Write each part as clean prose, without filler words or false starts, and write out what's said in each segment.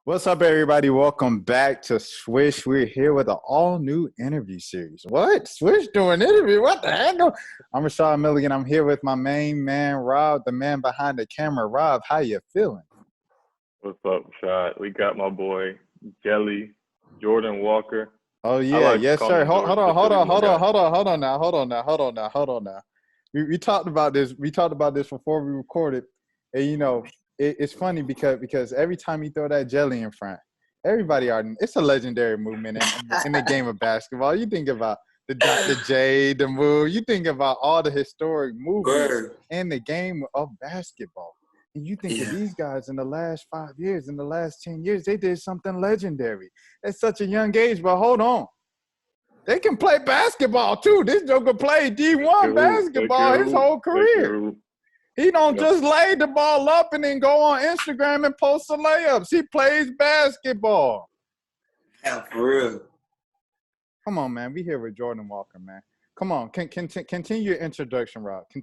What's up, everybody? Welcome back to Swish. We're here with an all-new interview series. What? Swish doing interview? What the heck? I'm Rashad Milligan. I'm here with my main man, Rob, the man behind the camera. Rob, how you feeling? What's up, Rashad? We got my boy Jelly, Jordan Walker. Oh, I yeah. like to Yes, call sir. him Hold Jordan on, just hold because on, he's my hold on, guy. hold on, hold on now, hold on now, hold on now, hold on now. We talked about this. We talked about this before we recorded. And, it's funny because every time you throw that jelly in front, it's a legendary movement in the game of basketball. You think about the Dr. J, the move. You think about all the historic movements Word. in the game of basketball. And you think of Yeah. these guys in the last 5 years, in the last 10 years, they did something legendary at such a young age. But hold on. They can play basketball, too. This joker played D1 They basketball his can whole career. hoop. He don't Yep. just lay the ball up and then go on Instagram and post the layups. He plays basketball. Yeah, for real. Come on, man. We here with Jordan Walker, man. Come on. Continue your introduction, Rob. Hey,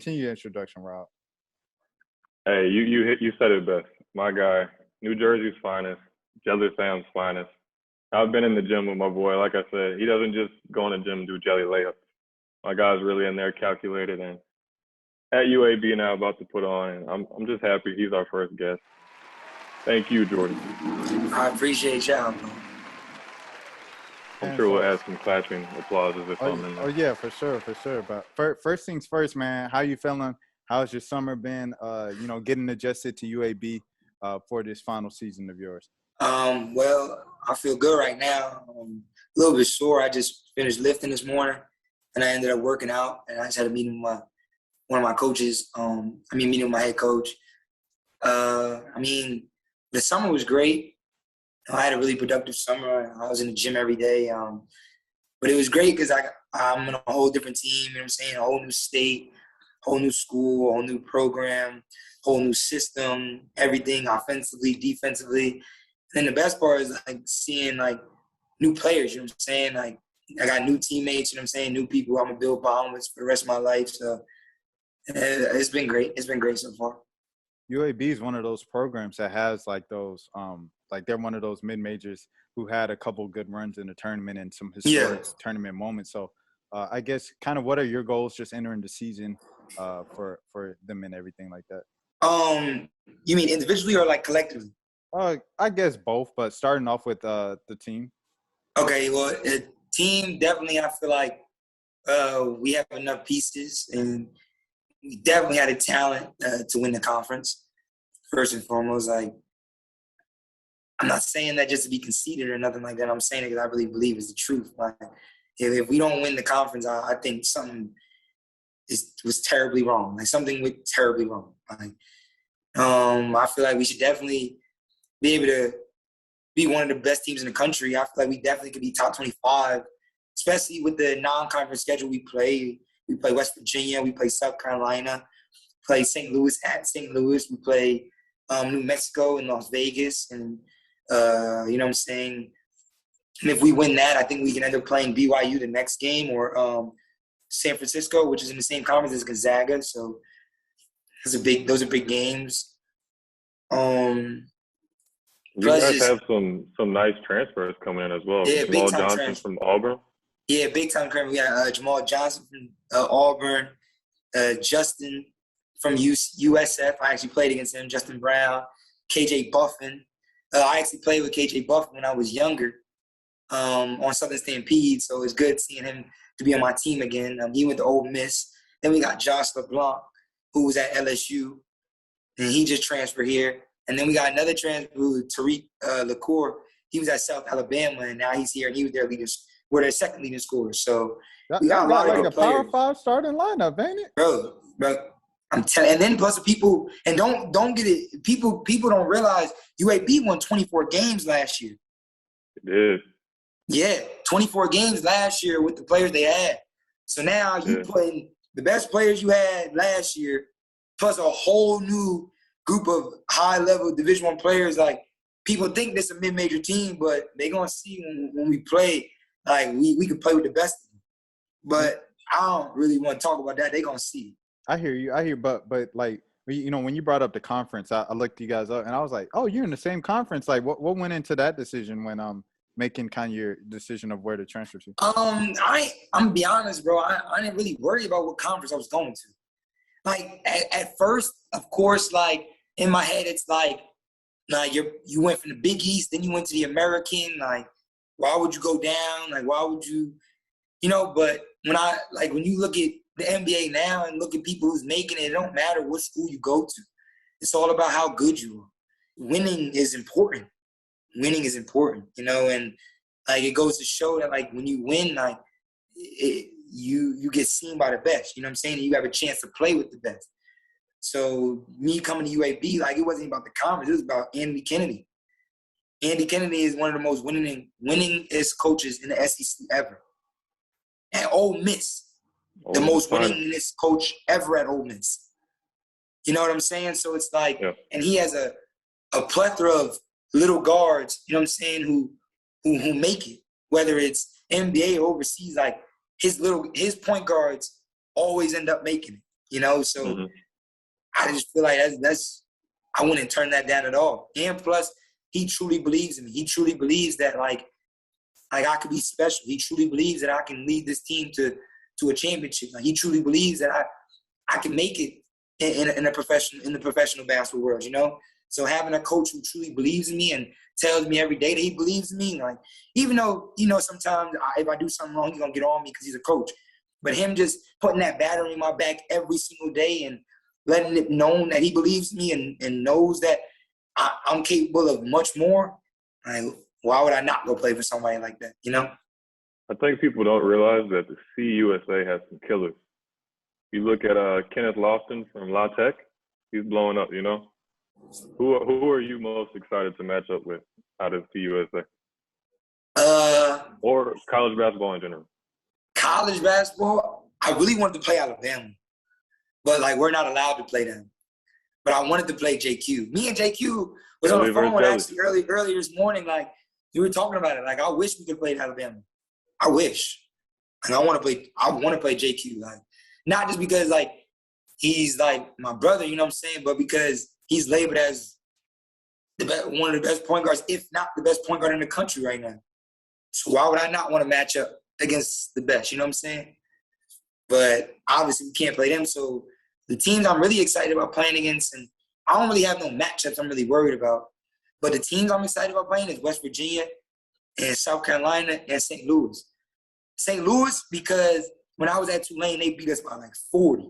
you said it best. My guy, New Jersey's finest, JellyFam's finest. I've been in the gym with my boy. Like I said, he doesn't just go in the gym and do jelly layups. My guy's really in there, calculated, and at UAB now about to put on. And I'm just happy he's our first guest. Thank you, Jordan. I appreciate y'all, bro. I'm And sure we'll so, add some clapping applauses if I'm in oh there. yeah, for sure. But first things first, man. How you feeling? How's your summer been? Getting adjusted to UAB for this final season of yours. Well, I feel good right now. A little bit sore. I just finished lifting this morning, and I ended up working out. And I just had a meeting with one of my coaches. Meeting with my head coach. The summer was great. I had a really productive summer. I was in the gym every day. But it was great because I'm in a whole different team. You know what I'm saying? A whole new state, whole new school, whole new program, whole new system, everything offensively, defensively. And then the best part is like seeing like new players, you know what I'm saying? Like I got new teammates, you know what I'm saying? New people I'm gonna build bonds with for the rest of my life. So it's been great. It's been great so far. UAB is one of those programs that has like those they're one of those mid majors who had a couple good runs in the tournament and some historic tournament moments. So I guess kind of what are your goals just entering the season for them and everything like that? You mean individually or like collectively? I guess both, but starting off with the team. Okay, well, team definitely. I feel like we have enough pieces, and we definitely had the talent to win the conference. First and foremost, like I'm not saying that just to be conceited or nothing like that. I'm saying it because I really believe it's the truth. Like if we don't win the conference, I think something was terribly wrong. Like something went terribly wrong. Like I feel like we should definitely be able to be one of the best teams in the country. I feel like we definitely could be top 25, especially with the non-conference schedule we play. We play West Virginia. We play South Carolina. Play St. Louis at St. Louis. We play New Mexico and Las Vegas. And, you know what I'm saying? And if we win that, I think we can end up playing BYU the next game or San Francisco, which is in the same conference as Gonzaga. So those are big games. You guys have some nice transfers coming in as well. Yeah, Jamal Johnson from Auburn. Yeah, big time transfer. We got Jamal Johnson from Auburn, Justin from USF. I actually played against him. Justin Brown, KJ Buffin. I actually played with KJ Buffin when I was younger on Southern Stampede, so it's good seeing him to be on my team again. He went to Ole Miss. Then we got Josh LeBlanc, who was at LSU, and he just transferred here. And then we got another transfer, Tariq LaCour. He was at South Alabama, and now he's here, and he was we're their second leading scorer. So we got a lot of good players. Power 5 starting lineup, ain't it? Bro, I'm telling. And then plus the people, and don't get it. People don't realize UAB won 24 games last year. It is. Yeah, 24 games last year with the players they had. So now you putting the best players you had last year, plus a whole new group of high-level Division I players. Like people think this is a mid-major team, but they're gonna see when we play. Like we can play with the best of them. But I don't really want to talk about that. They're gonna see. I hear you. But like when you brought up the conference, I looked you guys up and I was like, oh, you're in the same conference. Like, what went into that decision when making kind of your decision of where to transfer to? I'm gonna be honest, bro. I didn't really worry about what conference I was going to. Like at first, of course, like in my head, it's like you went from the Big East, then you went to the American. Like, why would you go down? Like, why would you, But when you look at the NBA now and look at people who's making it, it don't matter what school you go to. It's all about how good you are. Winning is important. Winning is important, and like it goes to show that like when you win, like you get seen by the best. You know what I'm saying? You have a chance to play with the best. So me coming to UAB, like it wasn't about the conference. It was about Andy Kennedy. Andy Kennedy is one of the most winningest coaches in the SEC ever. At Ole Miss, the most winningest coach ever at Ole Miss. You know what I'm saying? So it's like, and he has a plethora of little guards, you know what I'm saying, who make it, whether it's NBA or overseas. Like his point guards always end up making it, So I just feel like I wouldn't turn that down at all. And plus, he truly believes in me. He truly believes that like I could be special. He truly believes that I can lead this team to a championship. Like he truly believes that I can make it in the professional basketball world, So having a coach who truly believes in me and tells me every day that he believes in me, like even though sometimes if I do something wrong, he's gonna get on me because he's a coach. But him just putting that battery in my back every single day and letting it known that he believes in me and knows that I'm capable of much more. Like, why would I not go play for somebody like that? I think people don't realize that the CUSA has some killers. You look at Kenneth Lofton from La Tech, he's blowing up. Who are you most excited to match up with out of CUSA? Or college basketball in general? College basketball, I really wanted to play Alabama, but like we're not allowed to play them. But I wanted to play JQ. Me and JQ was on the phone actually earlier this morning. Like we were talking about it. Like I wish we could play Alabama. I wish. And I want to play JQ. Like not just because like he's like my brother, you know what I'm saying, but because he's labeled as one of the best point guards, if not the best point guard in the country right now. So why would I not want to match up against the best? You know what I'm saying? But obviously we can't play them. So the teams I'm really excited about playing against, and I don't really have no matchups I'm really worried about. But the teams I'm excited about playing is West Virginia and South Carolina and St. Louis. St. Louis, because when I was at Tulane, they beat us by like 40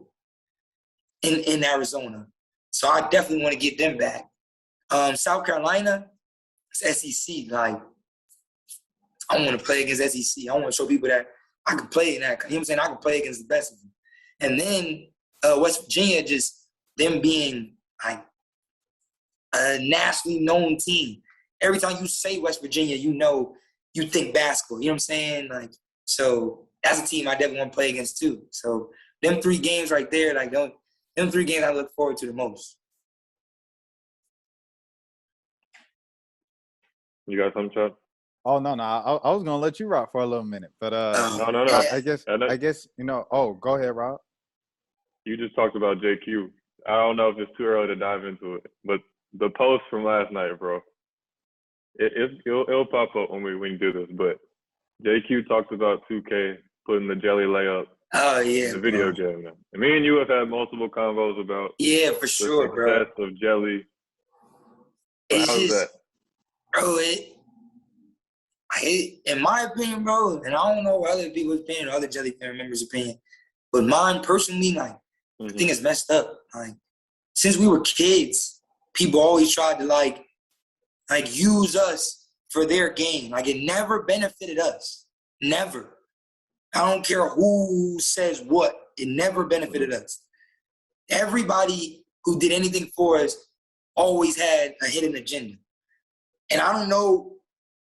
in Arizona. So I definitely want to get them back. South Carolina, it's SEC. Like, I want to play against SEC. I want to show people that I can play in that. You know what I'm saying? I can play against the best of them. And then West Virginia, just them being like a nationally known team. Every time you say West Virginia, you think basketball. You know what I'm saying? Like, so that's a team I definitely want to play against too. So them 3 games right there, like them 3 games I look forward to the most. You got something, Chad? Oh no, I was gonna let you rock for a little minute, but no. I guess Oh, go ahead, Rob. You just talked about JQ. I don't know if it's too early to dive into it, but the post from last night, bro, it'll pop up when we do this. But JQ talked about 2K putting the jelly layup. Oh yeah, the video game. Now. And me and you have had multiple convos about for sure, the success of jelly. So how's that? Bro, in my opinion, bro, and I don't know what other people's opinion or other JellyFam members' opinion, but mine personally, like, I think it's messed up. Like, since we were kids, people always tried to like use us for their game. Like, it never benefited us. Never. I don't care who says what. It never benefited us. Everybody who did anything for us always had a hidden agenda. And I don't know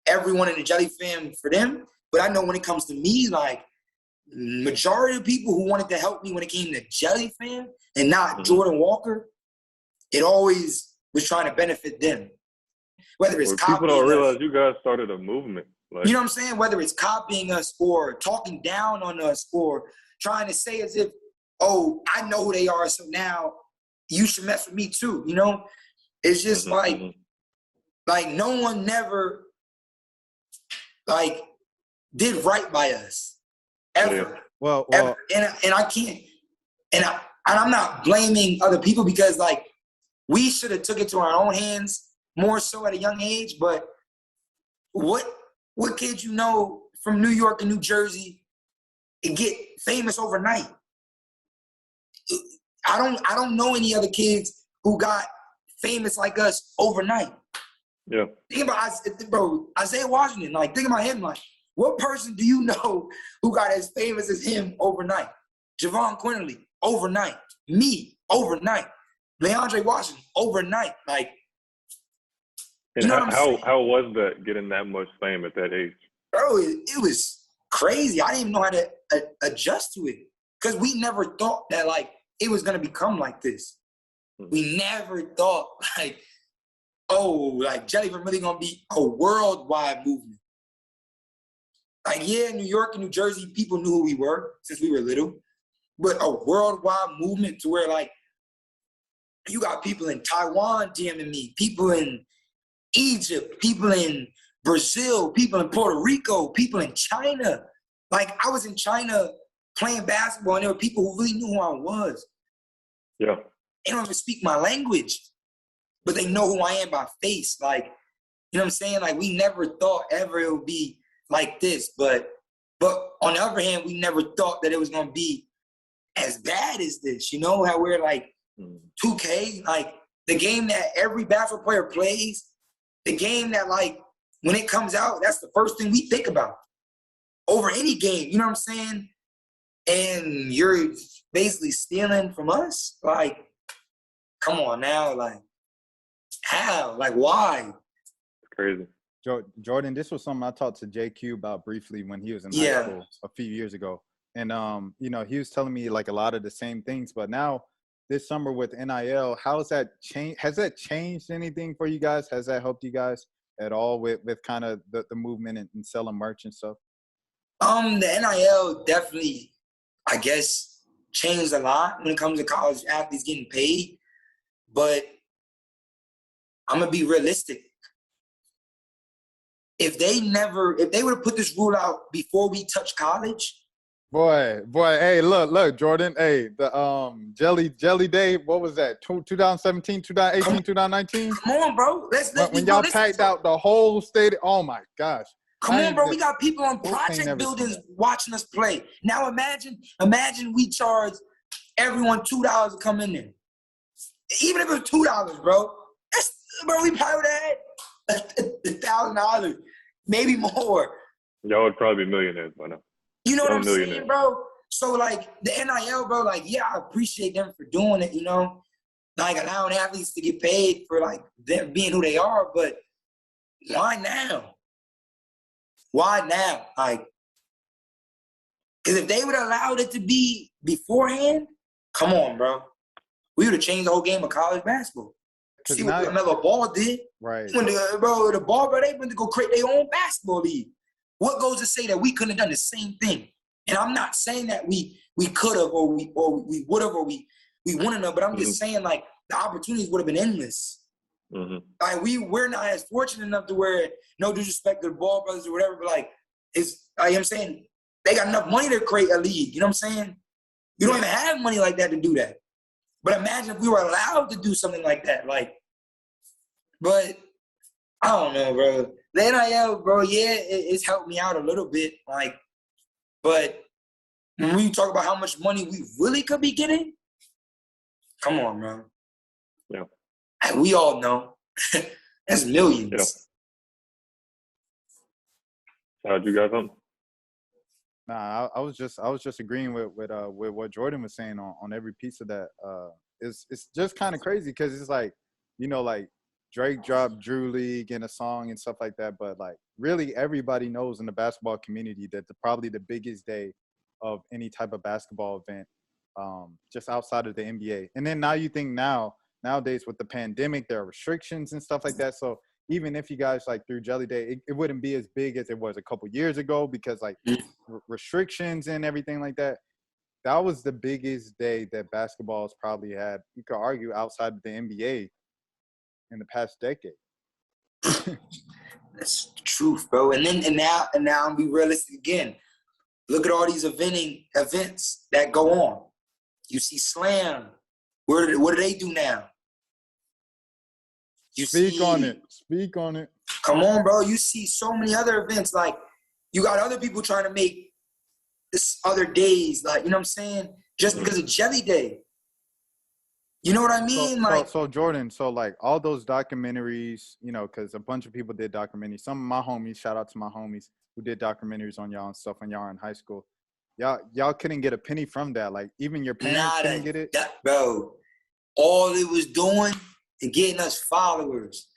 everyone in the JellyFam for them, but I know when it comes to me, like, majority of people who wanted to help me when it came to JellyFam and not Jordan Walker, it always was trying to benefit them. Whether it's copying people don't realize us, you guys started a movement. Like, you know what I'm saying? Whether it's copying us or talking down on us or trying to say as if, oh, I know who they are, so now you should mess with me too. You know, it's just like no one never like did right by us ever. Yeah. Well, ever. And I can't, and I'm not blaming other people because like we should have took it to our own hands more so at a young age. But what kids you know from New York and New Jersey and get famous overnight? I don't know any other kids who got famous like us overnight. Yeah. Think about Isaiah Washington. Like, think about him. Like, what person do you know who got as famous as him overnight? Javon Quinterly, overnight. Me, overnight. Leandre Washington, overnight. Like, and how was that getting that much fame at that age? Bro, it was crazy. I didn't even know how to adjust to it because we never thought that like it was gonna become like this. We never thought like, oh, like JellyFam's really gonna be a worldwide movement. Like, yeah, New York and New Jersey, people knew who we were since we were little, but a worldwide movement to where like you got people in Taiwan DMing me, people in Egypt, people in Brazil, people in Puerto Rico, people in China. Like, I was in China playing basketball, and there were people who really knew who I was. Yeah. They don't even speak my language, but they know who I am by face. Like, you know what I'm saying? Like, we never thought ever it would be like this. But on the other hand, we never thought that it was going to be as bad as this. You know, how we're like 2K, like the game that every basketball player plays, the game that, like, when it comes out, that's the first thing we think about over any game. You know what I'm saying? And you're basically stealing from us? Like, come on now. Like, how? Like, why? It's crazy. Jordan, this was something I talked to JQ about briefly when he was in high school a few years ago. And, you know, he was telling me, like, a lot of the same things. But now, this summer with NIL, how has that changed? Has that changed anything for you guys? Has that helped you guys at all with kind of the movement and selling merch and stuff? The NIL definitely, I guess, changed a lot when it comes to college athletes getting paid. But I'm going to be realistic. If they would have put this rule out before we touch college. Boy, hey, look, Jordan, hey, the Jelly Day, what was that? 2017, 2018, 2019? Come on, bro. Let's when y'all packed out the whole stadium. Oh my gosh. Come on, bro. We got people on project buildings watching us play. Now imagine we charge everyone $2 to come in there. Even if it's $2, bro. Bro, we probably would have had $1,000, maybe more. Y'all would probably be millionaires by now. You know what I'm saying, bro? So, like, the NIL, bro, like, yeah, I appreciate them for doing it, you know? Like, allowing athletes to get paid for, like, them being who they are, but why now? Why now? Like, because if they would have allowed it to be beforehand, come on, bro. We would have changed the whole game of college basketball. See what LaMelo Ball did? Right. When the Ball, bro, they went to go create their own basketball league. What goes to say that we couldn't have done the same thing? And I'm not saying that we could have or we would have or we wouldn't have, but I'm just saying, like, the opportunities would have been endless. Like, we're not as fortunate enough to where, no disrespect to the Ball brothers or whatever, but, like, it's, like, I'm saying, they got enough money to create a league. You know what I'm saying? You don't even have money like that to do that. But imagine if we were allowed to do something like that. Like, but I don't know, bro. The NIL, bro, yeah, it's helped me out a little bit. Like, but when we talk about how much money we really could be getting, come on, bro. Yeah. And we all know. That's millions. Yeah. How'd you guys on? Nah, I was just agreeing with what Jordan was saying on every piece of that. It's just kind of crazy because it's like, you know, like Drake dropped Drew League and a song and stuff like that, but like really everybody knows in the basketball community that probably the biggest day of any type of basketball event, just outside of the NBA. And then now you think nowadays with the pandemic, there are restrictions and stuff like that. So even if you guys like through Jelly Day, it wouldn't be as big as it was a couple years ago because like restrictions and everything like that. that was the biggest day that basketball's probably had. You could argue outside of the NBA in the past decade. That's the truth, bro. And now I'm be realistic again. Look at all these events that go on. You see Slam. What do they do now? Speak on it. Come on, bro. You see so many other events. Like, you got other people trying to make this other days, like, you know what I'm saying? Just because of Jelly Day. You know what I mean? So Jordan, so like all those documentaries, you know, because a bunch of people did documentaries. Some of my homies, shout out to my homies who did documentaries on y'all and stuff when y'all were in high school. Y'all couldn't get a penny from that. Like, even your parents couldn't get it. Bro, all it was doing and getting us followers.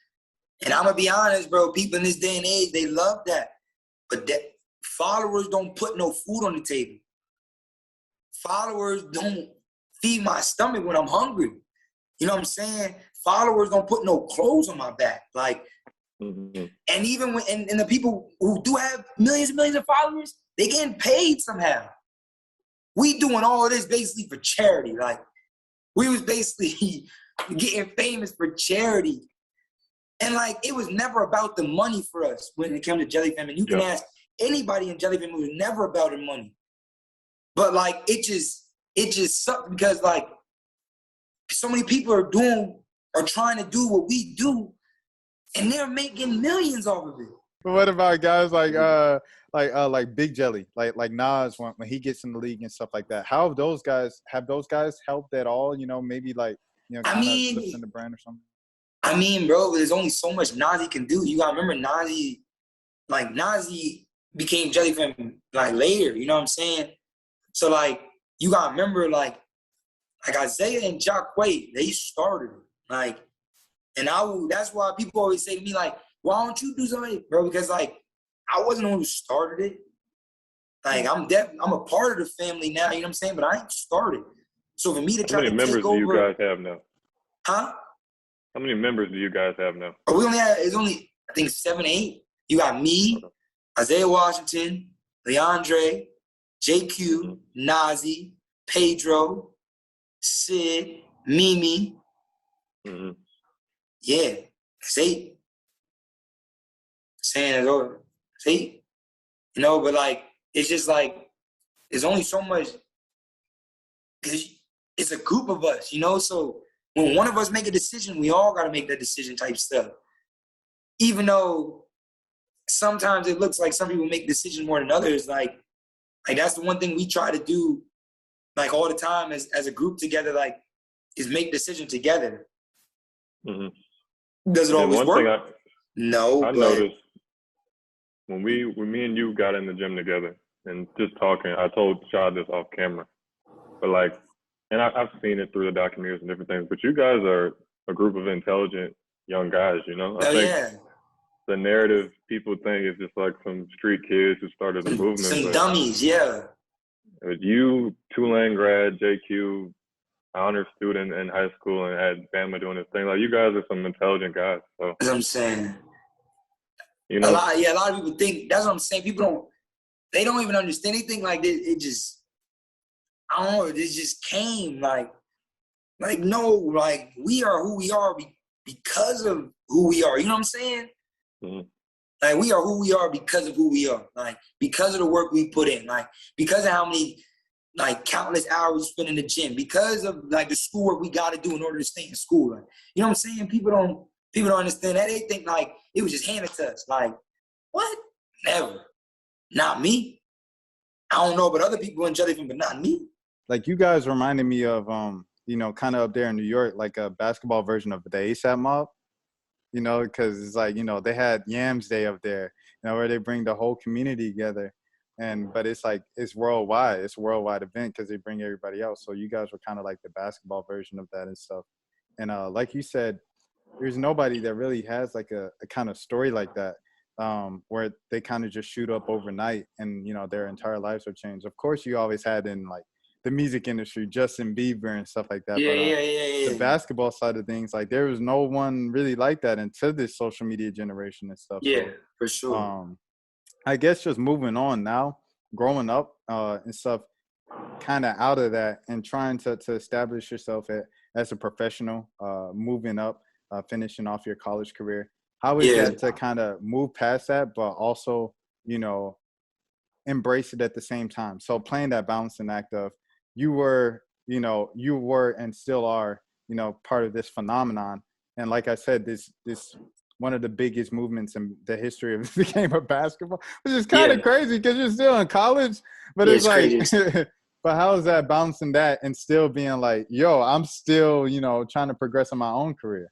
And I'm going to be honest, bro, people in this day and age, they love that. But that followers don't put no food on the table. Followers don't feed my stomach when I'm hungry. You know what I'm saying? Followers don't put no clothes on my back. Like, and even when, and the people who do have millions and millions of followers, they getting paid somehow. We doing all of this basically for charity. Like, we was basically getting famous for charity. And like, it was never about the money for us when it came to JellyFam. And you can ask anybody in JellyFam, it was never about the money. But like, it just sucked because like, so many people are trying to do what we do, and they're making millions off of it. But what about guys like Big Jelly, like Nas when he gets in the league and stuff like that? How have those guys helped at all? You know, maybe like, you know, kind of lifting the brand or something. I mean, bro, there's only so much Nazi can do. You gotta remember Nazi became JellyFam like later. You know what I'm saying? So like, you gotta remember like Isaiah and Jacquay, they started like, and that's why people always say to me like, why don't you do something, bro? Because like, I wasn't the one who started it. Like, I'm a part of the family now, you know what I'm saying? But I ain't started. So for me to try to take over. How many members do you guys have now? Huh? How many members do you guys have now? It's only, I think 7, 8. You got me, Isaiah Washington, Leandre, JQ, Nazi, Pedro, Sid, Mimi. Yeah, it's 8. Saying it's over. It's 8. You know, but like, it's just like, there's only so much, because it's a group of us, you know? So when one of us make a decision, we all got to make that decision type stuff. Even though sometimes it looks like some people make decisions more than others, like that's the one thing we try to do, like all the time as a group together, like, is make decisions together. Does it always work? No, I noticed when me and you got in the gym together and just talking, I told Rashad this off camera, but like, and I've seen it through the documentaries and different things, but you guys are a group of intelligent young guys, you know? I think the narrative people think is just like some street kids who started a movement. Some dummies, yeah. You, Tulane grad, JQ, honor student in high school, and had Bama doing this thing. Like, you guys are some intelligent guys. So that's what I'm saying. You know, a lot of people think, that's what I'm saying. People they don't even understand anything like this. It just, I don't know, it just came like no, like, we are who we are because of who we are. You know what I'm saying? Like, we are who we are because of who we are. Like, because of the work we put in. Like, because of how many, like, countless hours we spend in the gym. Because of, like, the schoolwork we got to do in order to stay in school. Like, you know what I'm saying? People don't understand that. They think, like, it was just handed to us. Like, what? Never. Not me. I don't know about other people in JellyFam, but not me. Like, you guys reminded me of, you know, kind of up there in New York, like a basketball version of the ASAP Mob. You know, because it's like, you know, they had Yams Day up there, you know, where they bring the whole community together. But it's like, it's worldwide. It's a worldwide event because they bring everybody else. So you guys were kind of like the basketball version of that and stuff. And like you said, there's nobody that really has like a kind of story like that, where they kind of just shoot up overnight and, you know, their entire lives are changed. Of course, you always had in like the music industry, Justin Bieber and stuff like that. Yeah. The basketball side of things, like, there was no one really like that until this social media generation and stuff. Yeah, so, for sure. I guess just moving on now, growing up and stuff, kind of out of that and trying to establish yourself as a professional, moving up, finishing off your college career? How is that to kind of move past that, but also, you know, embrace it at the same time? So playing that balancing act of you were and still are, you know, part of this phenomenon. And like I said, this one of the biggest movements in the history of the game of basketball, which is kind of crazy because you're still in college, but it's like, but how is that balancing that and still being like, yo, I'm still, you know, trying to progress in my own career?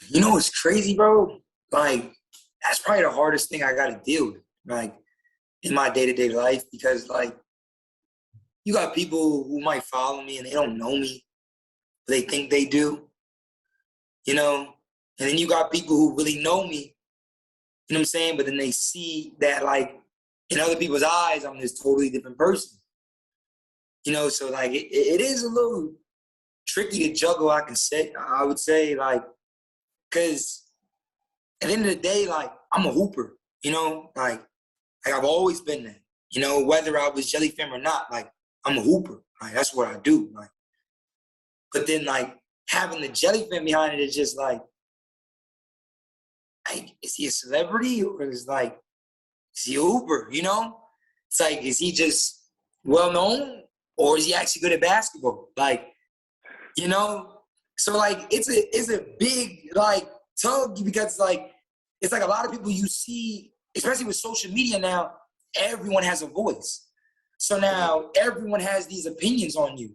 You know what's crazy, bro? Like, that's probably the hardest thing I got to deal with, like, in my day-to-day life, because, like, you got people who might follow me and they don't know me, but they think they do, you know? And then you got people who really know me, you know what I'm saying? But then they see that, like, in other people's eyes, I'm this totally different person. You know, so, like, it is a little tricky to juggle, I would say, like, because at the end of the day, like, I'm a hooper, you know? Like I've always been that, you know, whether I was JellyFam or not, like, I'm a hooper. Like, that's what I do. Like, but then, like, having the JellyFam behind it is just like, is he a celebrity or is he a hooper, you know? It's like, is he just well-known or is he actually good at basketball? Like, you know? So, like, it's a big, like, tug because, like, it's like a lot of people you see, especially with social media now, everyone has a voice. So now everyone has these opinions on you.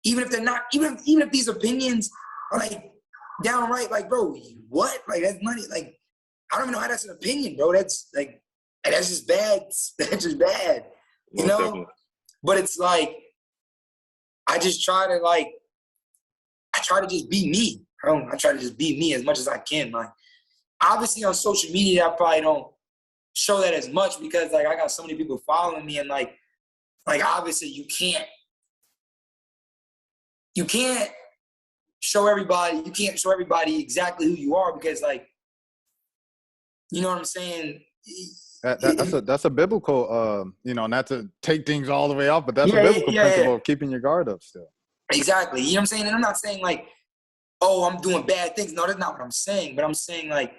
Even if they're not, even if these opinions are, like, downright, like, bro, what? Like, that's money. Like, I don't even know how that's an opinion, bro. That's like, that's just bad. That's just bad, you know? Definitely. But it's like, I just try to, like, just be me. I try to just be me as much as I can. Like, obviously on social media, I probably don't show that as much because, like, I got so many people following me and, like obviously you can't show everybody exactly who you are because, like, you know what I'm saying? That's a biblical, you know, not to take things all the way off, but that's a biblical principle of keeping your guard up still. Exactly. You know what I'm saying? And I'm not saying, like, oh, I'm doing bad things. No, that's not what I'm saying. But I'm saying, like,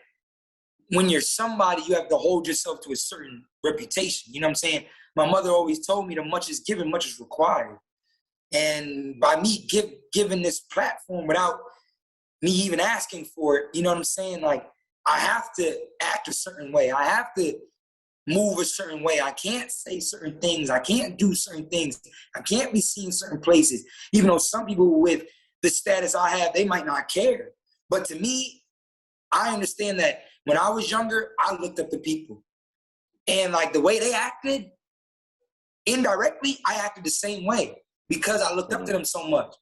when you're somebody, you have to hold yourself to a certain reputation. You know what I'm saying? My mother always told me that much is given, much is required. And by me giving this platform without me even asking for it, you know what I'm saying? Like, I have to act a certain way. I have to move a certain way. I can't say certain things. I can't do certain things. I can't be seen certain places. Even though some people with the status I have, they might not care. But to me, I understand that when I was younger, I looked up to people. And, like, the way they acted, indirectly, I acted the same way because I looked up to them so much.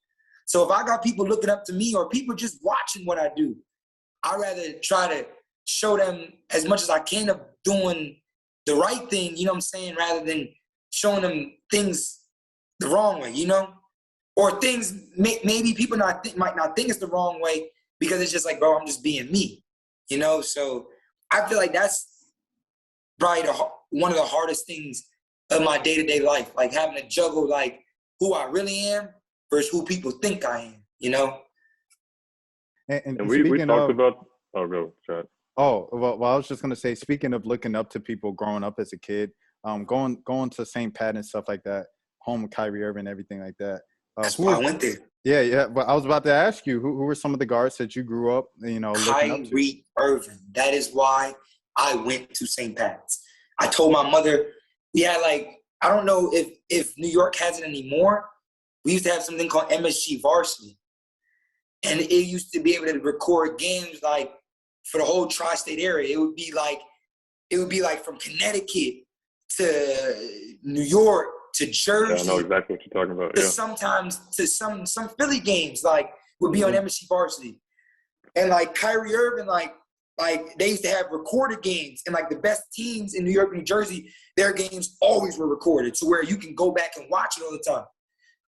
So if I got people looking up to me or people just watching what I do, I'd rather try to show them as much as I can of doing the right thing, you know what I'm saying, rather than showing them things the wrong way, you know? Or things maybe people might not think it's the wrong way because it's just like, bro, I'm just being me, you know? So I feel like that's probably one of the hardest things of my day-to-day life, like having to juggle, like, who I really am versus who people think I am, you know? And we talked about – oh, go, Chad. Oh, well, I was just going to say, speaking of looking up to people growing up as a kid, going to St. Pat and stuff like that, home with Kyrie Irving and everything like that. That's why I went there. Yeah. But I was about to ask you, who were some of the guards that you grew up, you know, looking up to? Kyrie Irving. That is why I went to St. Pat's. I told my mother, we had, like, I don't know if New York has it anymore. We used to have something called MSG Varsity. And it used to be able to record games, like, for the whole tri-state area. It would be like from Connecticut to New York to Jersey. Yeah, I know exactly what you're talking about. Yeah. Sometimes to some Philly games, like, would be on MSG Varsity. And, like, Kyrie Irving, like they used to have recorded games, and, like, the best teams in New York and New Jersey, their games always were recorded to where you can go back and watch it all the time.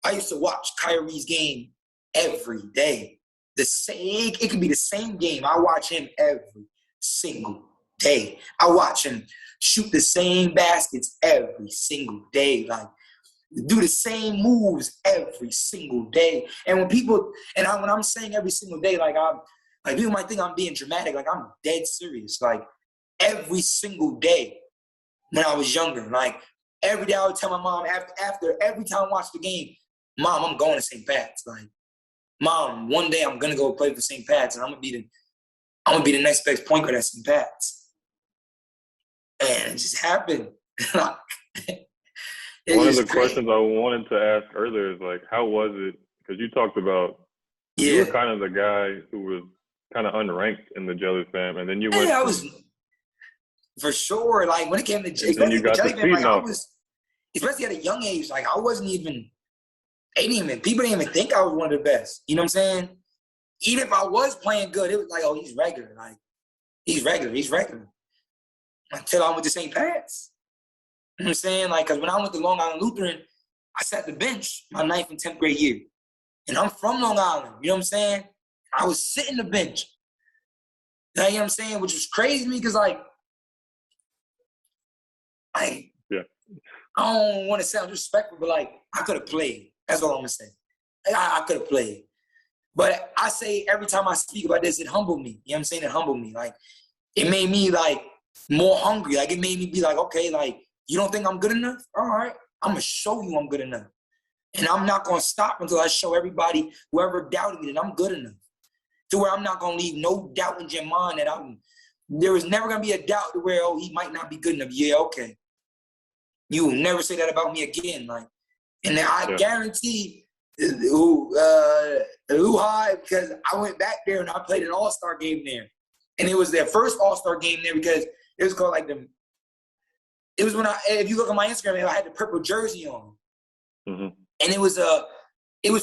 I used to watch Kyrie's game every day. It could be the same game. I watch him every single day. I watch him shoot the same baskets every single day, like do the same moves every single day. And when people, when I'm saying every single day, like people might think I'm being dramatic, like I'm dead serious. Like every single day when I was younger, like every day I would tell my mom after every time I watched the game, Mom, I'm going to St. Pat's. Like, Mom, one day I'm gonna go play for St. Pat's, and I'm gonna be the next best point guard at St. Pat's. And it just happened. One of the questions I wanted to ask earlier is, like, how was it? Because you talked about you were kind of the guy who was kind of unranked in the Jelly Fam, and then you went. I was for sure. Like when it came to Jelly Fam, like, I was, especially at a young age, like I wasn't even. People didn't even think I was one of the best. You know what I'm saying? Even if I was playing good, it was like, oh, he's regular. Like he's regular. Until I went to St. Pat's. You know what I'm saying? Like, because when I went to Long Island Lutheran, I sat the bench my 9th and 10th grade year. And I'm from Long Island. You know what I'm saying? I was sitting the bench. You know what I'm saying? Which was crazy to me because, like, I don't want to sound disrespectful, but, like, I could have played. That's all I'm going to say. I could have played. But I say every time I speak about this, it humbled me. You know what I'm saying? It humbled me. Like, it made me, like, more hungry. Like, it made me be like, okay, like, you don't think I'm good enough? All right. I'm going to show you I'm good enough. And I'm not going to stop until I show everybody, whoever doubted me, that I'm good enough. To where I'm not going to leave no doubt in your mind that there was never going to be a doubt to where, oh, he might not be good enough. Yeah, okay. You will never say that about me again. Like, and I guarantee high because I went back there and I played an all-star game there. And it was their first all-star game there because it was called like it was when if you look on my Instagram, I had the purple jersey on. Mm-hmm. And it was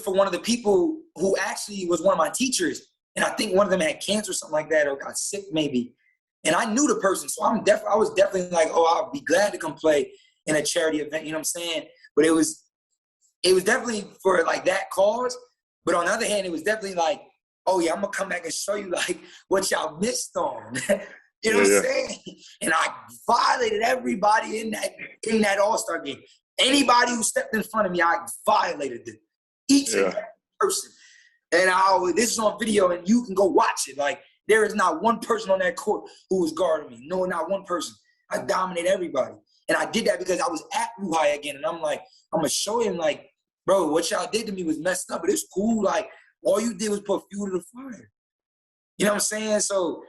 for one of the people who actually was one of my teachers. And I think one of them had cancer or something like that or got sick maybe. And I knew the person. So I was definitely like, oh, I'll be glad to come play in a charity event. You know what I'm saying? But it was definitely for like that cause. But on the other hand, it was definitely like, oh yeah, I'm gonna come back and show you like what y'all missed on. You know what I'm saying? And I violated everybody in that All-Star game. Anybody who stepped in front of me, I violated them. Each and every person. And this is on video, and you can go watch it. Like, there is not one person on that court who was guarding me. No, not one person. I dominated everybody. And I did that because I was at Ruhai again. And I'm like, I'm going to show him, like, bro, what y'all did to me was messed up. But it's cool. Like, all you did was put fuel to the fire. You know what I'm saying? So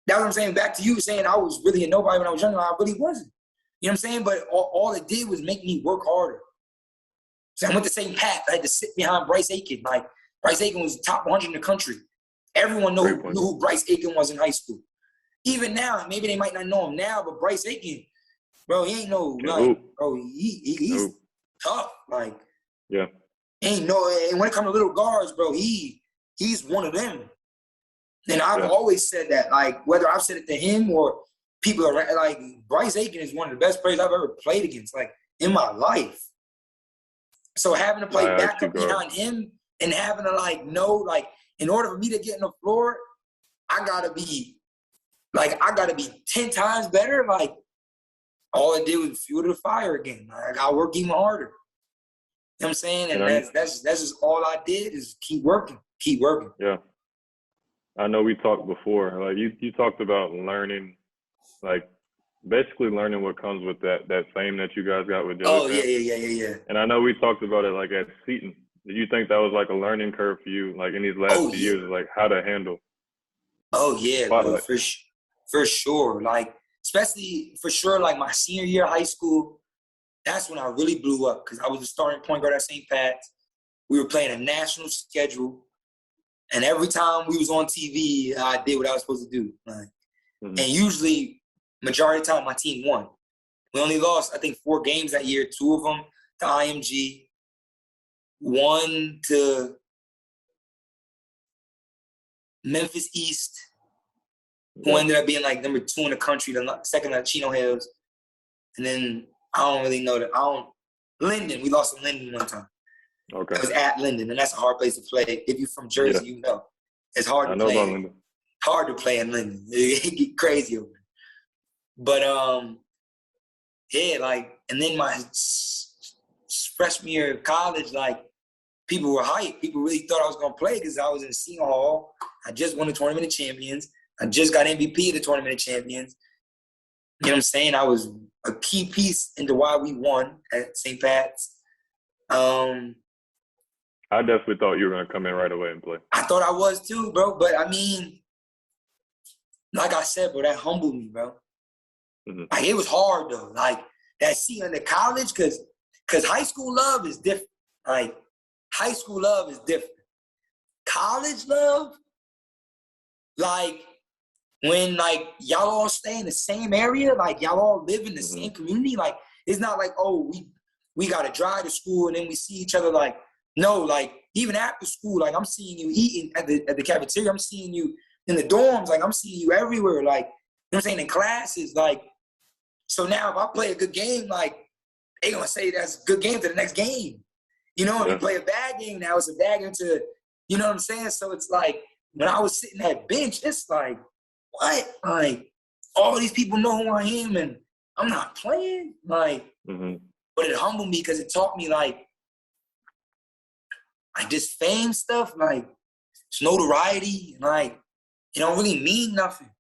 that's what I'm saying. Back to you saying I was really a nobody when I was younger. I really wasn't. You know what I'm saying? But all it did was make me work harder. So I went to St. Pat. I had to sit behind Bryce Aiken. Like, Bryce Aiken was top 100 in the country. Everyone knew who Bryce Aiken was in high school. Even now, maybe they might not know him now, but Bryce Aiken, bro, he ain't no, like, bro, he's tough. Like, ain't no, and when it comes to little guards, bro, he's one of them. And I've always said that, like, whether I've said it to him or people around, like, Bryce Aiken is one of the best players I've ever played against, like, in my life. So having to play backup behind him and having to, like, know, like, in order for me to get on the floor, I gotta be 10 times better. Like, all I did was fuel to the fire again. I gotta work even harder. You know what I'm saying? And that's just all I did is keep working. Yeah. I know we talked before. Like, you talked about learning, like, basically learning what comes with that fame that you guys got with JellyFam's. Oh, yeah. And I know we talked about it, like, at Seton. Did you think that was, like, a learning curve for you, like, in these last few years, like, how to handle? Oh, yeah, bro, for sure. Like, especially, for sure, like, my senior year of high school, that's when I really blew up because I was the starting point guard at St. Pat's. We were playing a national schedule. And every time we was on TV, I did what I was supposed to do. Like, and usually, majority of the time, my team won. We only lost, I think, 4 games that year, 2 of them to IMG. 1 to Memphis East, who ended up being like number 2 in the country, the second to Chino Hills. And then I don't really know Linden. We lost to Linden one time. Okay. It was at Linden, and that's a hard place to play. If you're from Jersey, you know. It's hard to play. I know about Linden. Hard to play in Linden. It get crazy over there. But Yeah, like, and then my freshman year of college, like, people were hyped. People really thought I was going to play because I was in senior hall. I just won the Tournament of Champions. I just got MVP of the Tournament of Champions. You know what I'm saying? I was a key piece into why we won at St. Pat's. I definitely thought you were going to come in right away and play. I thought I was too, bro. But, I mean, like I said, bro, that humbled me, bro. Mm-hmm. Like, it was hard, though. Like, that seeing the college, because high school love is different. Like, high school love is different. College love, like, when, like, y'all all stay in the same area, like, y'all all live in the same community, like, it's not like, oh, we got to drive to school and then we see each other, like, no, like, even after school, like, I'm seeing you eating at the cafeteria, I'm seeing you in the dorms, like, I'm seeing you everywhere, like, you know what I'm saying, in classes, like, so now if I play a good game, like, they gonna say that's a good game to the next game. You know, if you play a bad game now, it's a bad game to, you know what I'm saying? So it's like, when I was sitting at bench, it's like, what? Like, all these people know who I am and I'm not playing? Like, but it humbled me because it taught me, like this fame stuff, like, it's notoriety, like, it don't really mean nothing.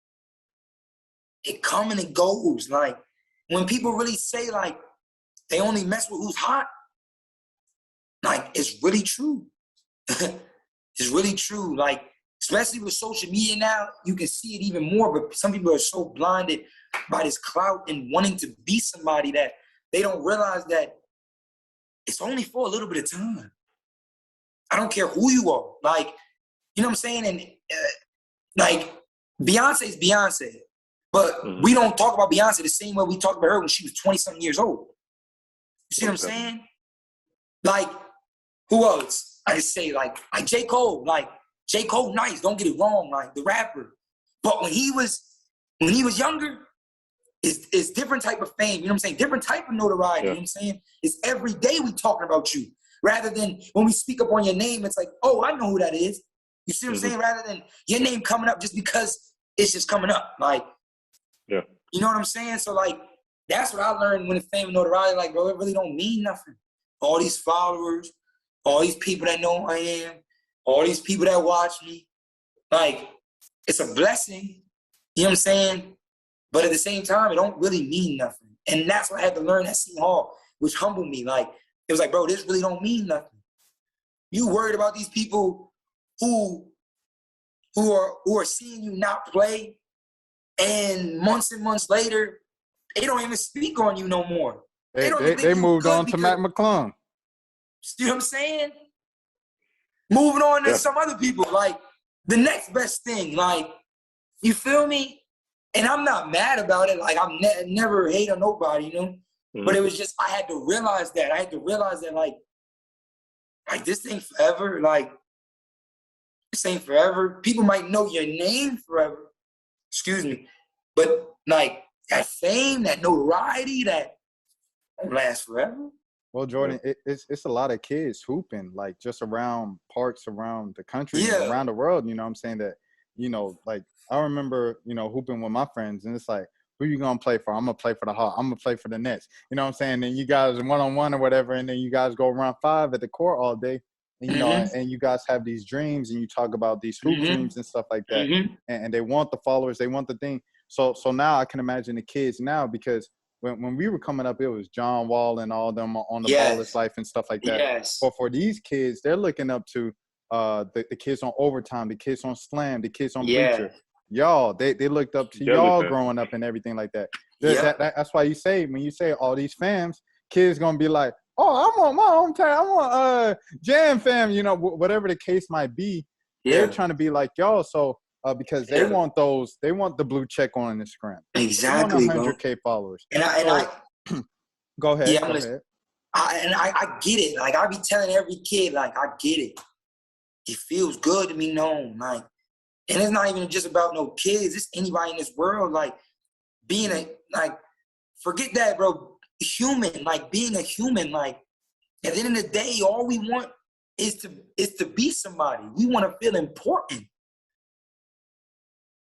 It come and it goes. Like, when people really say, like, they only mess with who's hot, like, it's really true. It's really true. Like, especially with social media now, you can see it even more, but some people are so blinded by this clout and wanting to be somebody that they don't realize that it's only for a little bit of time. I don't care who you are. Like, you know what I'm saying? And, like, Beyonce's Beyonce. But we don't talk about Beyonce the same way we talked about her when she was 20-something years old. You see what I'm saying? Like, who else? I say, like J. Cole. Like, J. Cole, nice, don't get it wrong, like, the rapper. But when he was younger, it's different type of fame, you know what I'm saying? Different type of notoriety, you know what I'm saying? It's every day we talking about you. Rather than when we speak up on your name, it's like, oh, I know who that is. You see what I'm saying? Rather than your name coming up just because it's just coming up. Like, you know what I'm saying? So, like, that's what I learned when the fame and notoriety, like, bro, it really don't mean nothing. All these followers, all these people that know who I am, all these people that watch me, like, it's a blessing, you know what I'm saying? But at the same time, it don't really mean nothing. And that's what I had to learn at Seton Hall, which humbled me. Like, it was like, bro, this really don't mean nothing. You worried about these people who are seeing you not play, and months later, they don't even speak on you no more. They moved on to Matt McClung. You know what I'm saying? Moving on to some other people, like, the next best thing, like, you feel me? And I'm not mad about it. Like, I'm never hate on nobody, you know? But it was just, I had to realize that. Like, this ain't forever. Like, this ain't forever. People might know your name forever. Excuse me. But, like, that fame, that notoriety, that won't last forever. Well, Jordan, it's a lot of kids hooping, like, just around parks around the country, around the world, you know what I'm saying? That, you know, like, I remember, you know, hooping with my friends, and it's like, who you going to play for? I'm going to play for the Hawks. I'm going to play for the Nets. You know what I'm saying? And you guys one-on-one or whatever, and then you guys go around 5 at the court all day. And, you know, and you guys have these dreams, and you talk about these hoop dreams and stuff like that. And they want the followers. They want the thing. So now I can imagine the kids now, because when we were coming up, it was John Wall and all them on the Ballless Life and stuff like that. But for these kids, they're looking up to the kids on Overtime, the kids on Slam, the kids on Bleacher. Y'all, they looked up to y'all growing up and everything like that. That's why you say, when you say all these fams, kids going to be like, oh, I want my hometown. I want Jam Fam, you know, whatever the case might be. They're trying to be like y'all. So because they want the blue check on Instagram. Exactly. They want 100K followers. And I go ahead. Yeah, I get it. Like, I be telling every kid, like, I get it. It feels good to be known. Like, and it's not even just about no kids. It's anybody in this world. Like, being forget that, bro. Human, like, being a human. Like, at the end of the day, all we want is to be somebody. We want to feel important.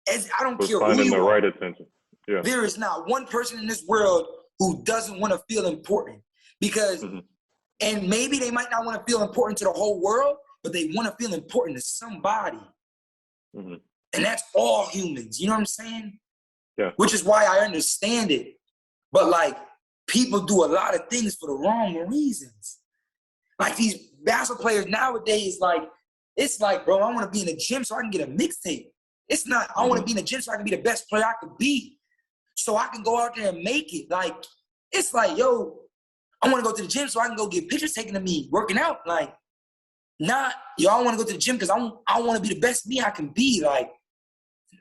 I don't care who you are. Finding the right attention. Yeah. There is not one person in this world who doesn't want to feel important because, and maybe they might not want to feel important to the whole world, but they want to feel important to somebody. And that's all humans. You know what I'm saying? Yeah. Which is why I understand it. But like, people do a lot of things for the wrong reasons. Like these basketball players nowadays, like, it's like, bro, I want to be in the gym so I can get a mixtape. It's not, I want to be in the gym so I can be the best player I could be. So I can go out there and make it. Like, it's like, yo, I want to go to the gym so I can go get pictures taken of me working out. Like, not, yo, I want to go to the gym because I want to be the best me I can be. Like,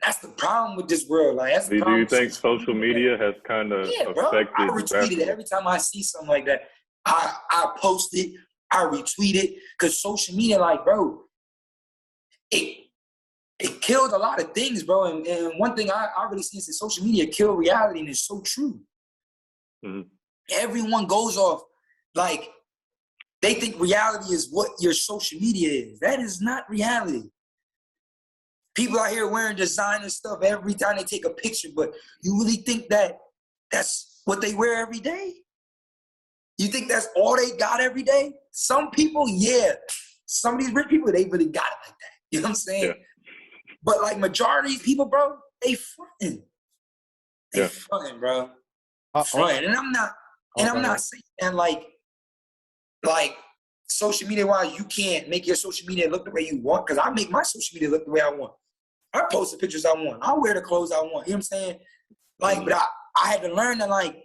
that's the problem with this world. Like, that's the do problem. You think social media has kind of affected? I retweet it every time I see something like that. I post it, I retweet it, because social media, like, bro, it killed a lot of things, bro. And one thing I really see is that social media killed reality, and it's so true. Everyone goes off, like, they think reality is what your social media is. That is not reality. People out here wearing designer stuff every time they take a picture, but you really think that that's what they wear every day? You think that's all they got every day? Some people, yeah. Some of these rich people, they really got it like that. You know what I'm saying? Yeah. But like majority of people, bro, they fronting. They fronting, bro. Fronting. And I'm not saying that like social media wise, you can't make your social media look the way you want, because I make my social media look the way I want. I post the pictures I want. I wear the clothes I want. You know what I'm saying? Like, but I had to learn that, like,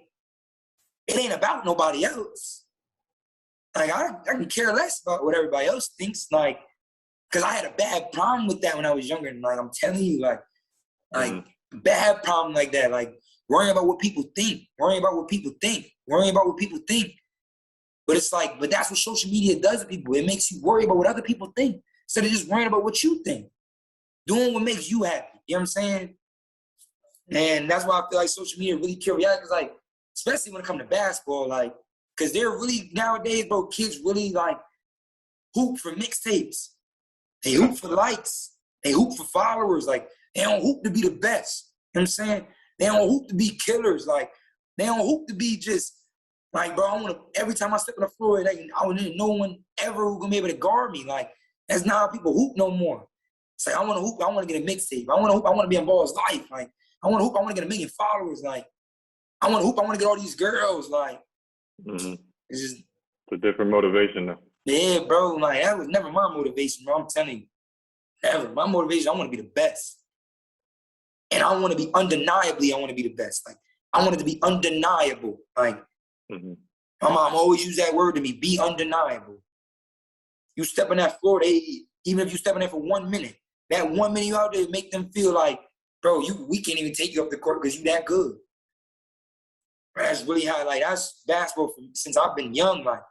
it ain't about nobody else. Like, I can care less about what everybody else thinks, like, because I had a bad problem with that when I was younger. And, like, I'm telling you, like, bad problem like that. Like, worrying about what people think. Worrying about what people think. Worrying about what people think. But it's like, but that's what social media does to people. It makes you worry about what other people think instead of just worrying about what you think. Doing what makes you happy. You know what I'm saying? And that's why I feel like social media really kill reality. Because, like, especially when it comes to basketball, like, because they're really, nowadays, bro, kids really, like, hoop for mixtapes. They hoop for likes. They hoop for followers. Like, they don't hoop to be the best. You know what I'm saying? They don't hoop to be killers. Like, they don't hoop to be just, like, bro, I want to, every time I step on the floor, like, no one ever going to be able to guard me. Like, that's not how people hoop no more. It's like, I want to hoop, I want to get a mixtape. I want to hoop, I want to be in Ball's life. Like, I want to hoop, I want to get 1 million followers. Like, I want to hoop, I want to get all these girls. Like, it's just. It's a different motivation now. Yeah, bro. Like, that was never my motivation, bro. I'm telling you. Never. My motivation, I want to be the best. And I want to be undeniably, I want to be the best. Like, I want it to be undeniable. Like, my mom always used that word to me, be undeniable. You step on that floor, even if you step in there for 1 minute, that 1 minute you out there make them feel like, bro, we can't even take you up the court because you that good. That's really how, like, that's basketball since I've been young. Like,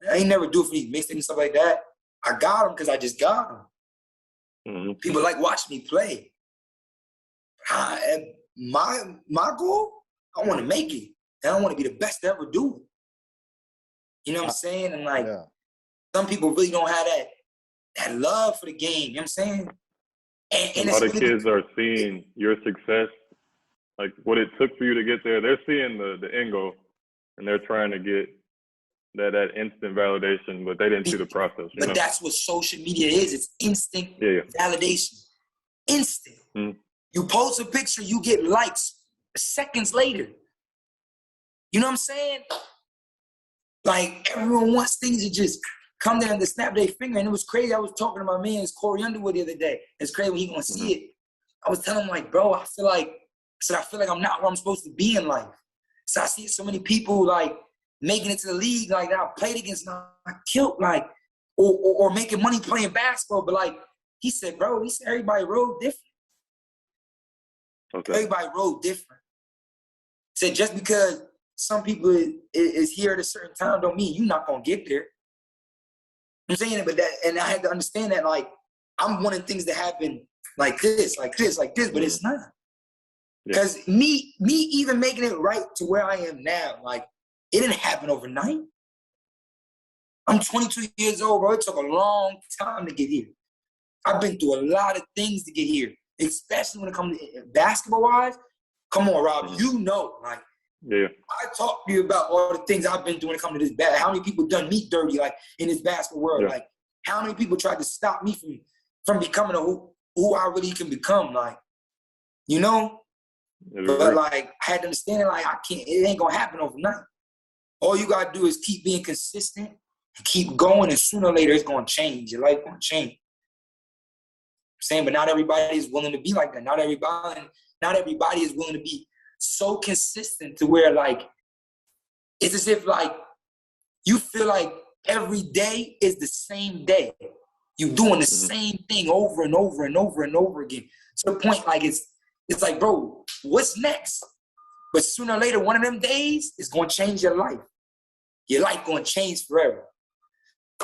I ain't never do it for these mixtapes and stuff like that. I got them because I just got them. People like watching me play. My goal, I want to make it. And I want to be the best to ever do it. You know what I'm saying? And, like, some people really don't have that love for the game. You know what I'm saying? And a lot of kids are seeing your success, like what it took for you to get there. They're seeing the end goal, and they're trying to get that instant validation, but they didn't see the process. But that's what social media is. It's instant validation. Instant. You post a picture, you get likes seconds later. You know what I'm saying? Like, everyone wants things to just come there and to snap their finger. And it was crazy. I was talking to my man, Corey Underwood, the other day. It's crazy when he gonna see it. I was telling him, like, bro, I feel like I'm not where I'm supposed to be in life. So I see so many people, like, making it to the league, like, that I played against and I killed, like, or making money playing basketball. But, like, he said, everybody rode different. Okay. Everybody rode different. He said, just because some people is here at a certain time don't mean you're not going to get there. I'm saying it, but and I had to understand that, like, I'm wanting things to happen like this, but it's not. Because me even making it right to where I am now, like, it didn't happen overnight. I'm 22 years old, bro. It took a long time to get here. I've been through a lot of things to get here, especially when it comes to basketball-wise. Come on, Rob, you know, like, Yeah. I talk to you about all the things I've been doing to come to this bad. How many people done me dirty, like, in this basketball world? Yeah. Like, how many people tried to stop me from becoming who I really can become? Like, you know? But, like, I had to understand, like, it ain't going to happen overnight. All you got to do is keep being consistent and keep going, and sooner or later it's going to change. Your life going to change. I'm saying, but not everybody is willing to be like that. Not everybody is willing to be so consistent to where, like, it's as if, like, you feel like every day is the same day. You doing the same thing over and over and over and over again. To the point, like, it's like, bro, what's next? But sooner or later, one of them days is going to change your life. Your life going to change forever.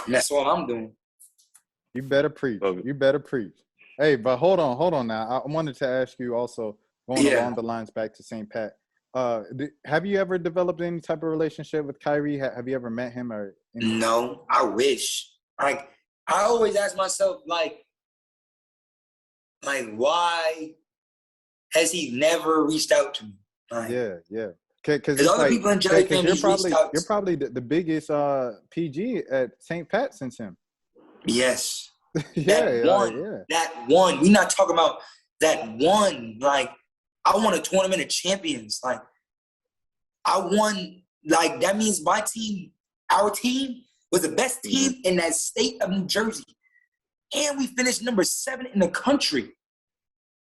And that's all I'm doing. You better preach. You better preach. Hey, but hold on now. I wanted to ask you also, going along the lines back to St. Pat. Have you ever developed any type of relationship with Kyrie? Have you ever met him or anything? No, I wish. Like, I always ask myself, like, why has he never reached out to me? Like, yeah. Because other people in JellyFam's reached out. You're probably the biggest PG at St. Pat since him. Yes. That one. We're not talking about that one. Like, I won a tournament of champions. Like, I won. Like, that means our team was the best team in that state of New Jersey. And we finished number 7 in the country.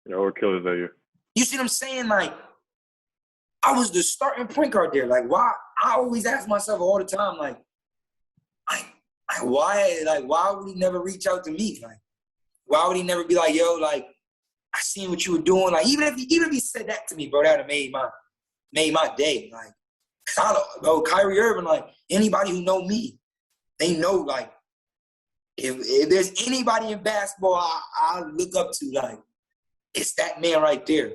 Yeah, we're killers that year. You see what I'm saying? Like, I was the starting point guard there. Like, why? I always ask myself all the time, like, why would he never reach out to me? Like, why would he never be like, yo, like, I seen what you were doing. Like, even if he said that to me, bro, that would have made my day. Like, Kyrie Irving, like, anybody who know me, they know, like, if there's anybody in basketball I look up to, like, it's that man right there.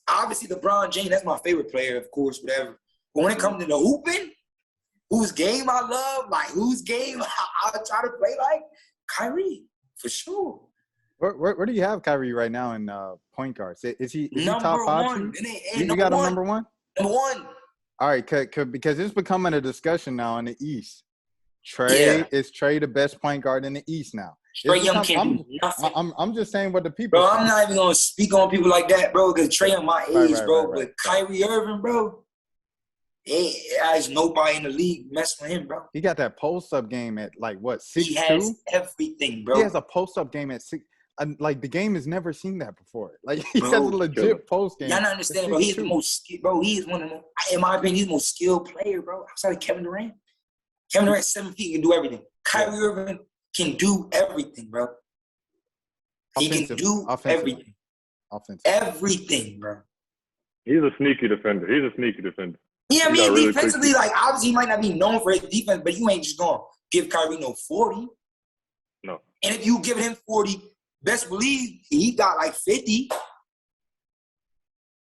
Obviously, LeBron James, that's my favorite player, of course, whatever. But when it comes to the hooping, whose game I love, like, whose game I try to play like, Kyrie, for sure. Where do you have Kyrie right now in point guard? Is he top 5? You got him number 1? Number 1. All right, because it's becoming a discussion now in the East. Is Trey the best point guard in the East now? Trey Young can't do nothing. I'm just saying what the people. Bro, I'm not even gonna speak on people like that, bro. Because Trey on my age, bro. But Kyrie Irving, bro, there's nobody in the league messing with him, bro. He got that post-up game at, like, what, 6'2"? He has everything, bro. He has a post-up game at 6. Like, the game has never seen that before. Like, he has a legit post game. Y'all not understand, bro. He's the most, bro. He is one of the most, in my opinion, he's the most skilled player, bro. Outside of Kevin Durant. Kevin Durant, 7 feet, can do everything. Kyrie Irving can do everything, bro. He can do everything. Everything, bro. He's a sneaky defender. Yeah, I mean, really defensively, like, obviously he might not be known for his defense, but you ain't just going to give Kyrie no 40. No. And if you give him 40, best believe he got like 50.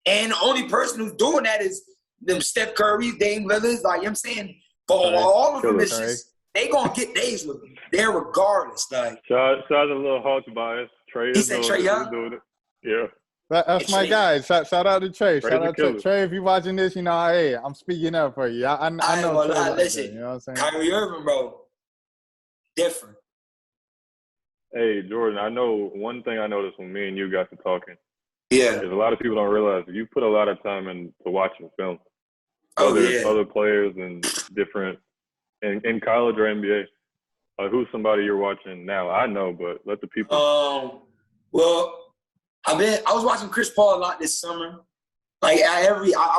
And the only person who's doing that is them Steph Curry's, Dame Lillard's, like, you know what I'm saying? But all of them is just, they going to get days with him. They're regardless. Like, Shad's a little hard to bias. He said Trey Young? Yeah. That's my guy. Shout out to Trey. Trey's Shout out to Trey. If you're watching this, you know, hey, I'm speaking up for you. I know Trey. Listen, you know what I'm saying? Kyrie Irving, bro, different. Hey, Jordan, I know one thing I noticed when me and you guys were talking. Yeah. Is a lot of people don't realize that you put a lot of time into watching film. Other players and different in college or NBA. Who's somebody you're watching now? I know, but let the people. Well, I was watching Chris Paul a lot this summer. Like, I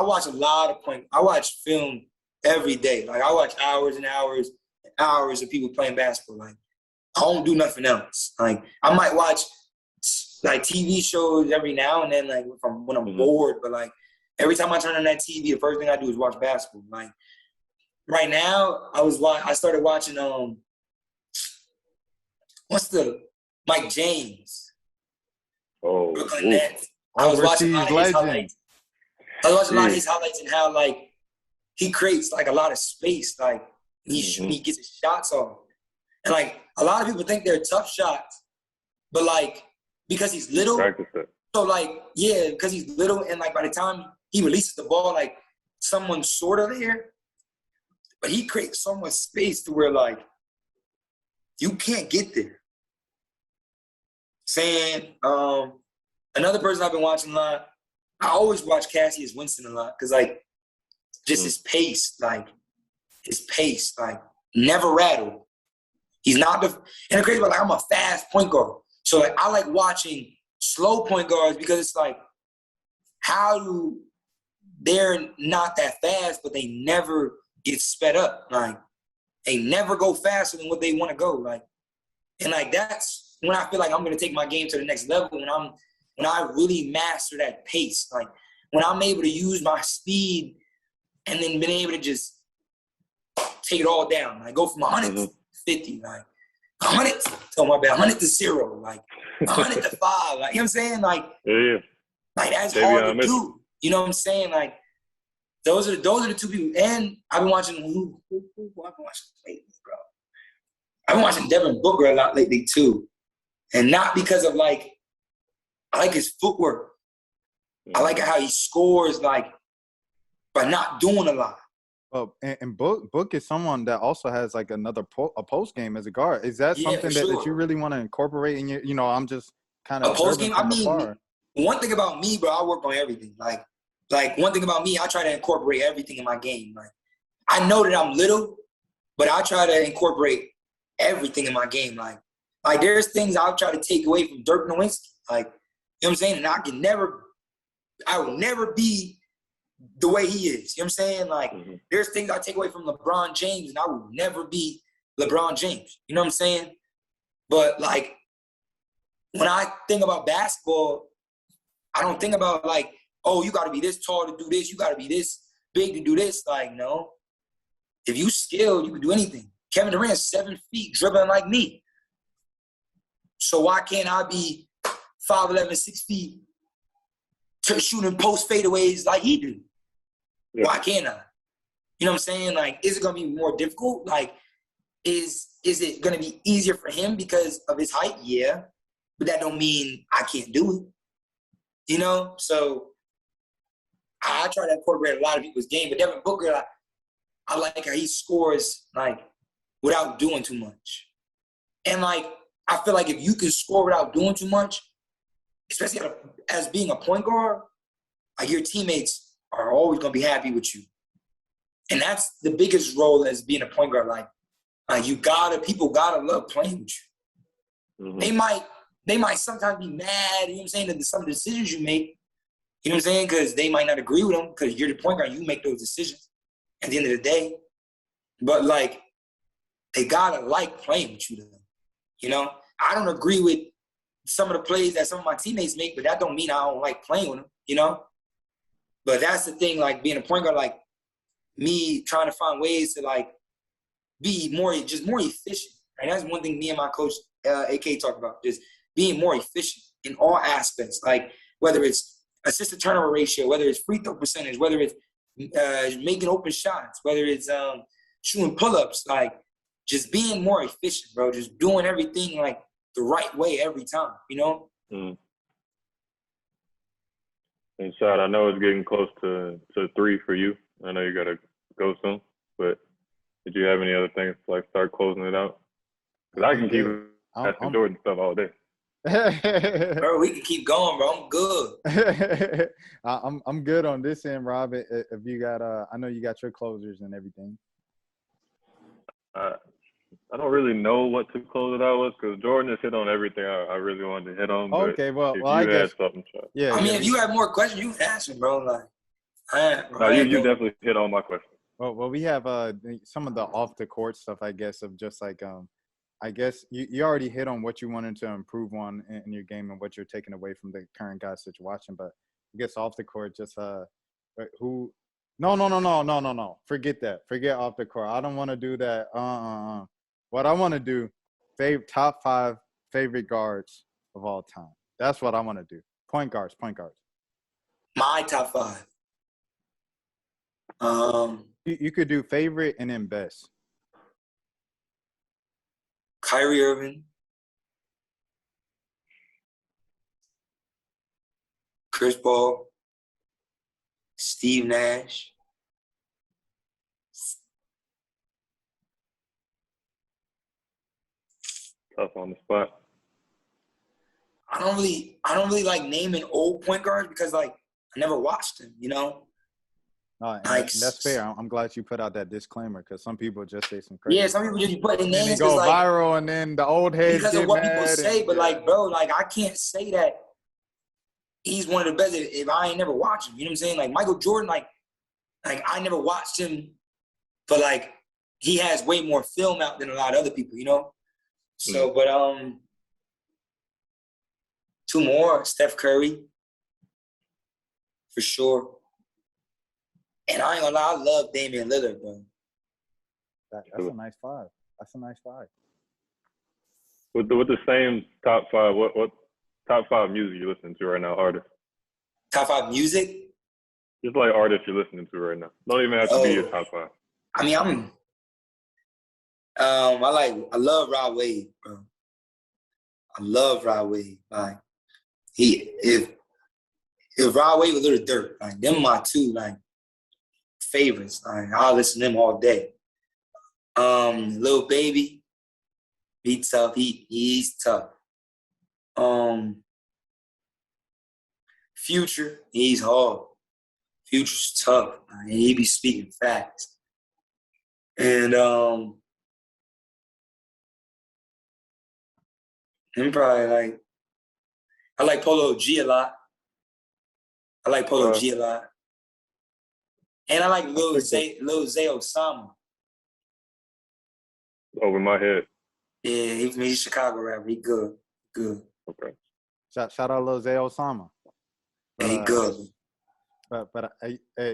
watch a lot of points. I watch film every day. Like, I watch hours and hours and hours of people playing basketball. Like, I don't do nothing else. Like, I might watch, like, TV shows every now and then, like, when I'm bored. But, like, every time I turn on that TV, the first thing I do is watch basketball. Like, right now, I started watching Mike James. Oh, Brooklyn Nets. I was watching a lot of his highlights. I was watching a lot of his highlights and how, like, he creates, like, a lot of space. Like, he gets his shots off. And, like, a lot of people think they're tough shots. But, like, because he's little. Practice it. So, like, yeah, because he's little and, like, by the time he releases the ball, like, someone sort of there, but he creates so much space to where, like, you can't get there. Saying, another person I've been watching a lot, I always watch Cassius Winston a lot because, like, just his pace, like, never rattled. He's not the – and the crazy part, like, I'm a fast point guard. So, like, I like watching slow point guards because it's like, how do they're not that fast, but they never get sped up. Like, they never go faster than what they want to go. Like, and, like, that's when I feel like I'm going to take my game to the next level, when I really master that pace. Like, when I'm able to use my speed and then being able to just take it all down. Like, go from 100 to 50, like 100 to 0, like 100 to 5. Like, you know what I'm saying? Like, yeah. Like, that's hard to do. You know what I'm saying? Like, those are the two people. And I've been watching who I've been watching lately, bro. I've been watching Devin Booker a lot lately too. And not because of, like, I like his footwork. I like how he scores, like, by not doing a lot. Oh, and Book is someone that also has, like, another a post game as a guard. Is that something that you really want to incorporate in your? You know, I'm just kind of a post game. I mean, one thing about me, bro, I work on everything. Like one thing about me, I try to incorporate everything in my game. Like, I know that I'm little, but I try to incorporate everything in my game. Like there's things I'll try to take away from Dirk Nowitzki. Like, you know what I'm saying? And I will never be the way he is. You know what I'm saying? Like, there's things I take away from LeBron James, and I will never be LeBron James. You know what I'm saying? But, like, when I think about basketball, I don't think about, like, oh, you got to be this tall to do this. You got to be this big to do this. Like, no. If you skilled, you can do anything. Kevin Durant's 7 feet dribbling like me. So why can't I be 5'11", 6 feet, shooting post fadeaways like he do? Yeah. Why can't I? You know what I'm saying? Like, is it going to be more difficult? Like, is it going to be easier for him because of his height? Yeah. But that don't mean I can't do it. You know? So I try to incorporate a lot of people's game. But Devin Booker, I like how he scores, like, without doing too much. And, like, I feel like if you can score without doing too much, especially as being a point guard, like, your teammates are always going to be happy with you. And that's the biggest role as being a point guard. Like people gotta love playing with you. Mm-hmm. They might sometimes be mad, you know what I'm saying, at some of the decisions you make, you know what I'm saying, because they might not agree with them because you're the point guard, you make those decisions at the end of the day. But, like, they gotta like playing with you, though. You know? I don't agree with some of the plays that some of my teammates make, but that don't mean I don't like playing with them, you know? But that's the thing, like, being a point guard, like, me trying to find ways to, like, be more efficient. Right? That's one thing me and my coach, AK, talk about, just being more efficient in all aspects. Like, whether it's assist to turnover ratio, whether it's free throw percentage, whether it's making open shots, whether it's shooting pull-ups, like, just being more efficient, bro. Just doing everything, like, the right way every time, you know? Mm. And Shad, I know it's getting close to 3 for you. I know you got to go soon, but did you have any other things to, like, start closing it out? Because I can keep asking Jordan stuff all day. Bro, we can keep going, bro. I'm good. I'm good on this end, Rob. If you got, I know you got your closers and everything. I don't really know what to close it out with because Jordan has hit on everything I really wanted to hit on. Okay, well, I guess something. Yeah. I mean, if you have more questions, you can ask me, bro. Like, you definitely hit on my question. Well, we have some of the off the court stuff, I guess, of just like I guess you already hit on what you wanted to improve on in your game and what you're taking away from the current guys that you're watching. But I guess off the court, just who? No. Forget that. Forget off the court. I don't want to do that. What I want to do, top 5 favorite guards of all time. That's what I want to do. Point guards. My top 5. You could do favorite and then best. Kyrie Irving, Chris Paul, Steve Nash, Tough on the spot. I don't really like naming old point guards because like I never watched them, you know. And Like, that's fair. I'm glad you put out that disclaimer because some people just say some crazy. Yeah, some people just put in and then names they go like, viral, and then the old heads because get of what mad. people say. But like, bro, like I can't say that he's one of the best if I ain't never watched him. You know what I'm saying? Like Michael Jordan, like I never watched him, but like he has way more film out than a lot of other people, you know. So, but two more, Steph Curry, for sure. And I ain't gonna lie, I love Damian Lillard, bro. That's a nice five. That's a nice five. With the same top five, what top five music you listening to right now, artists? Top five music? Just like artists you're listening to right now. Don't even have to be your top five. I mean, I love Rod Wave, bro. I love Rod Wave. Like if Rod Wave was Little Dirt, like them my two like favorites. Like I'll listen to them all day. Lil Baby, he tough. He's tough. Future, he's hard. Future's tough. Like, he be speaking facts. And I'm probably like, I like Polo G a lot. And I like Lil Zay Osama. Over my head. Yeah, he's a Chicago rapper. He good. Okay. Shout out Lil Zay Osama. But, he good. But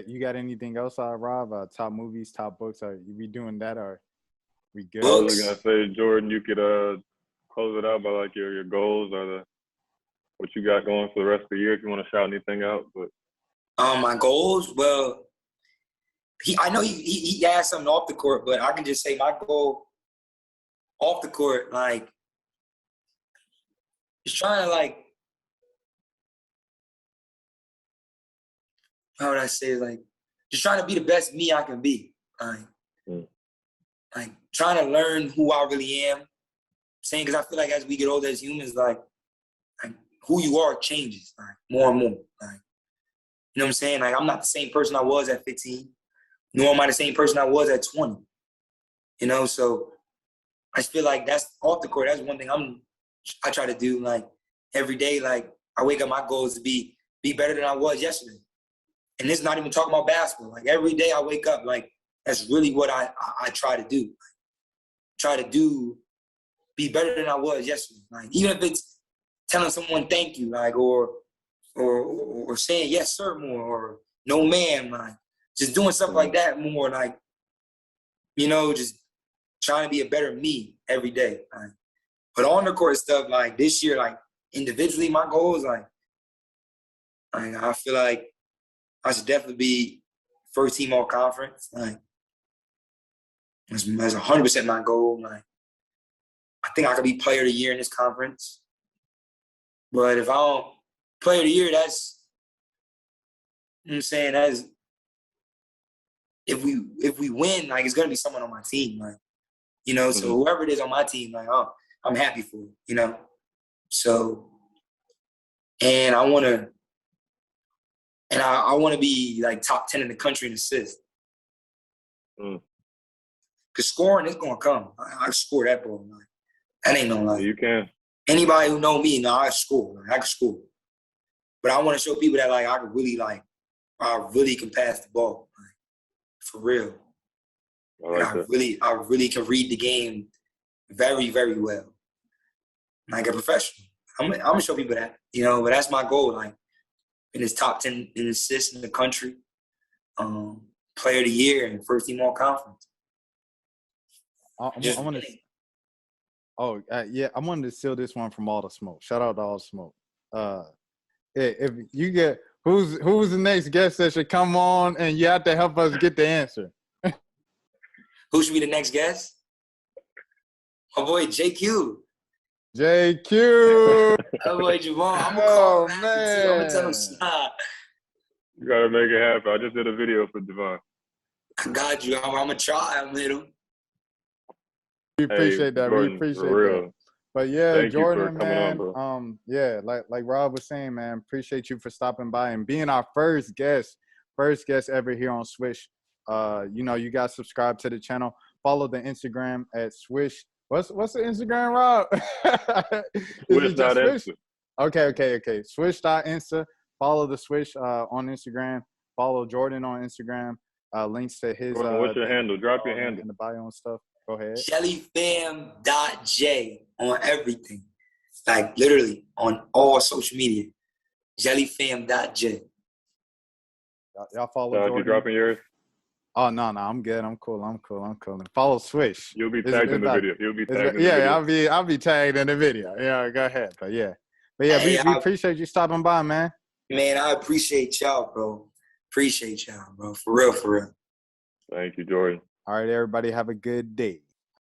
you got anything else, Rob? Top movies, top books? Are you be doing that, or we good? I was gonna say, Jordan, you could close it out by like your goals or what you got going for the rest of the year if you want to shout anything out. But my goals, well, I know he asked something off the court, but I can just say my goal off the court, like, is trying to like, how would I say, like, just trying to be the best me I can be. Like trying to learn who I really am. Saying, because I feel like as we get older as humans, like who you are changes, like more and more. Like, you know what I'm saying? Like I'm not the same person I was at 15, nor am I the same person I was at 20. You know, so I just feel like that's off the court. That's one thing I try to do, like every day. Like I wake up, my goal is to be better than I was yesterday. And this is not even talking about basketball. Like every day I wake up, like that's really what I try to do. Try to be better than I was yesterday. Like even if it's telling someone thank you, like or saying yes sir more, or no ma'am, like just doing stuff like that more, like, you know, just trying to be a better me every day. Like, but on the court stuff, like this year, like individually, my goals, like I feel like I should definitely be first team all conference. Like that's 100% my goal. Like I think I could be player of the year in this conference. But if I don't player of the year, that's, you know what I'm saying, that's if we win, like it's gonna be someone on my team, like, you know. So whoever it is on my team, like, oh, I'm happy for it, you know. So, and I wanna be like top 10 in the country in assists. Cause scoring is gonna come. I score that ball. Like, that ain't no lie. You can. Anybody who know me, I score. Like, I can score. But I want to show people that like I really can pass the ball, like, for real. I really can read the game very, very well, like a professional. I'm gonna show people that, you know. But that's my goal, like in this top 10 in assists in the country, player of the year, and first team all conference. I wanted to steal this one from All the Smoke. Shout out to All the Smoke. If you get who's the next guest that should come on, and you have to help us get the answer. Who should be the next guest? My boy JQ. JQ. My boy Javon. I'm gonna call him. Man. I'm gonna tell him stop. You gotta make it happen. I just did a video for Devon. I got you. I'm gonna try. I'm little. We appreciate that. Jordan, We appreciate for real. that. But yeah, Thank you for Jordan, coming man. on, bro. Yeah, like Rob was saying, man. Appreciate you for stopping by and being our first guest ever here on Swish. You guys subscribe to the channel. Follow the Instagram at Swish. What's the Instagram, Rob? Is it just Swish? Swish.insta. Okay. Swish.insta. Follow the Swish on Instagram. Follow Jordan on Instagram. Links to his Jordan, what's your handle? Drop your handle. in the bio and stuff. Go ahead. JellyFam.J on everything. Like literally on all social media. JellyFam.J. Y'all follow Jordan. You dropping yours? Oh no, I'm good. I'm cool. And follow Swish. You'll be tagged in the video. You'll be tagged in the video. I'll be tagged in the video. Yeah, go ahead. But yeah, hey, we appreciate you stopping by, man. Man, I appreciate y'all, bro. Appreciate y'all, bro. For real. Thank you, Jordan. All right, everybody, have a good day.